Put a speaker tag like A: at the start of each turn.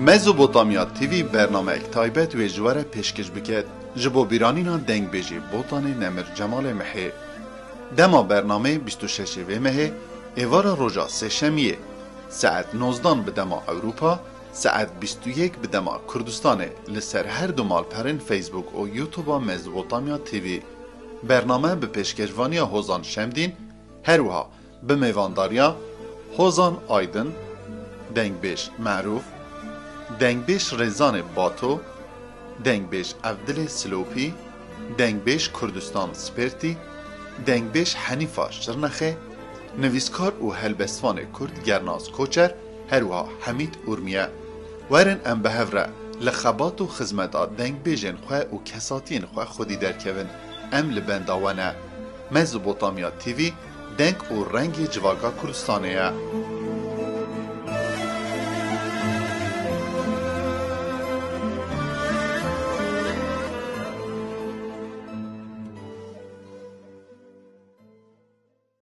A: مزوپوتامیا تیوی برنامه تایبت و جوار پیشکش بکد جبو بیرانینا دنگ بیجی بوتان نمر جمال محی دما برنامه 26 و مه ایوارا روژا سشمیه ساعت 19 به دما اروپا ساعت 21 به دما کردستان لسر هر دو مال پرین فیسبوک و یوتیوب مزوپوتامیا تیوی برنامه به پیشکشوانی هوزان شمدین هروها به میوانداریا هوزان آیدن دنگبیش معروف دنگبیش رزان باتو دنگبیش عبدل سلوپی دنگبیش کردستان سپرتی دنگبیش حنیفا شرنخه نویسکار و هلبستوان کرد گرناز کوچر هروها حمید اورمیه ورن ام بهوره لخبات و خزمتات دنگبیجن خواه و کساتین خواه خودی درکوین ام لبنداوانه مزوپوتامیا تیوی دنگ و رنگ جواگا کردستانه